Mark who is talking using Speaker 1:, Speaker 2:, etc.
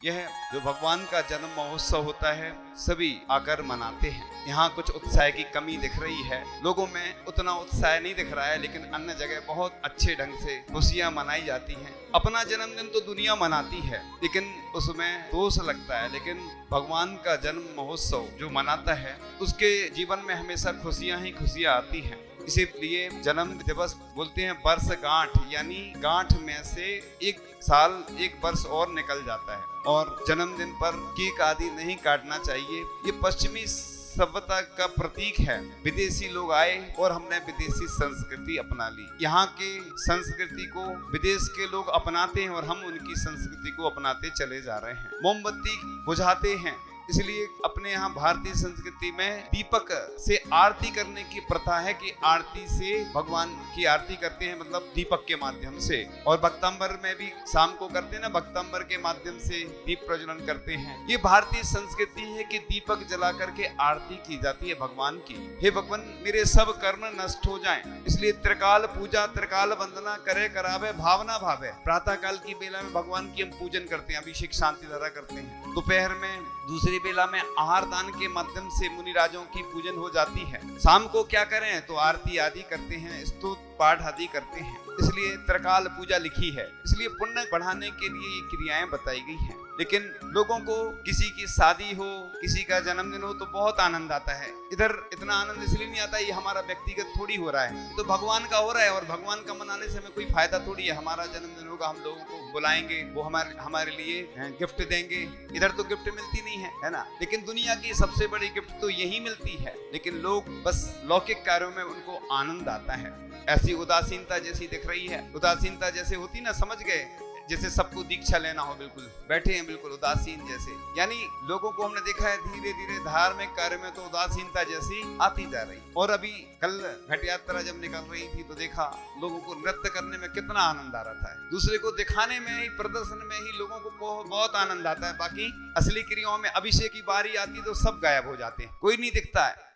Speaker 1: यह जो भगवान का जन्म महोत्सव होता है सभी आकर मनाते हैं। यहाँ कुछ उत्साह की कमी दिख रही है, लोगों में उतना उत्साह नहीं दिख रहा है, लेकिन अन्य जगह बहुत अच्छे ढंग से खुशियाँ मनाई जाती हैं। अपना जन्मदिन तो दुनिया मनाती है लेकिन उसमें दोष लगता है, लेकिन भगवान का जन्म महोत्सव जो मनाता है उसके जीवन में हमेशा खुशियाँ ही खुशियाँ आती हैं। इसीलिए जन्म दिवस बोलते हैं वर्षगांठ, यानी गांठ में से एक साल एक वर्ष और निकल जाता है। और जन्मदिन पर केक आदि नहीं काटना चाहिए, ये पश्चिमी सभ्यता का प्रतीक है। विदेशी लोग आए और हमने विदेशी संस्कृति अपना ली। यहाँ के संस्कृति को विदेश के लोग अपनाते हैं और हम उनकी संस्कृति को अपनाते चले जा रहे हैं। मोमबत्ती बुझाते हैं, इसलिए अपने यहाँ भारतीय संस्कृति में दीपक से आरती करने की प्रथा है कि आरती से भगवान की आरती करते हैं, मतलब दीपक के माध्यम से। और भक्तांबर में भी शाम को करते हैं ना, भक्तांबर के माध्यम से दीप प्रज्वलन करते हैं। ये भारतीय संस्कृति है कि दीपक जला करके आरती की जाती है भगवान की। हे भगवान मेरे सब कर्म नष्ट हो जाएं, इसलिए त्रिकाल पूजा त्रिकाल वंदना करे करावे भावना भावे। प्रातः काल की बेला में भगवान की हम पूजन करते हैं, अभिषेक शांति धारा करते हैं। दोपहर में दूसरी बेला में आहार दान के माध्यम से मुनिराजों की पूजन हो जाती है। शाम को क्या करें तो आरती आदि करते हैं, स्तुति पाठ आदि करते हैं। इसलिए त्रिकाल पूजा लिखी है, इसलिए पुण्य बढ़ाने के लिए ये क्रियाएं बताई गई हैं। लेकिन लोगों को किसी की शादी हो, किसी का जन्मदिन हो तो बहुत आनंद आता है। इधर इतना आनंद इसलिए नहीं आता, ये हमारा व्यक्तिगत थोड़ी हो रहा है, तो भगवान का हो रहा है और भगवान का मनाने से हमें कोई फायदा थोड़ी है। हमारा जन्मदिन होगा, हम लोगों को बुलाएंगे, वो हमारे लिए गिफ्ट देंगे। इधर तो गिफ्ट मिलती नहीं है ना, लेकिन दुनिया की सबसे बड़ी गिफ्ट तो यही मिलती है। लेकिन लोग बस लौकिक कार्यों में उनको आनंद आता है। ऐसी उदासीनता जैसी दिख रही है, उदासीनता जैसे होती ना, समझ गए, जैसे सबको दीक्षा लेना हो, बिल्कुल बैठे हैं बिल्कुल उदासीन जैसे। यानी लोगों को हमने देखा है धीरे धीरे धार्मिक कार्य में तो उदासीनता जैसी आती जा रही। और अभी कल घट यात्रा जब निकल रही थी तो देखा लोगों को नृत्य करने में कितना आनंद आ रहा था। दूसरे को दिखाने में ही, प्रदर्शन में ही लोगों को बहुत आनंद आता है। बाकी असली क्रियाओं में अभिषेक की बारी आती तो सब गायब हो जाते हैं, कोई नहीं दिखता है।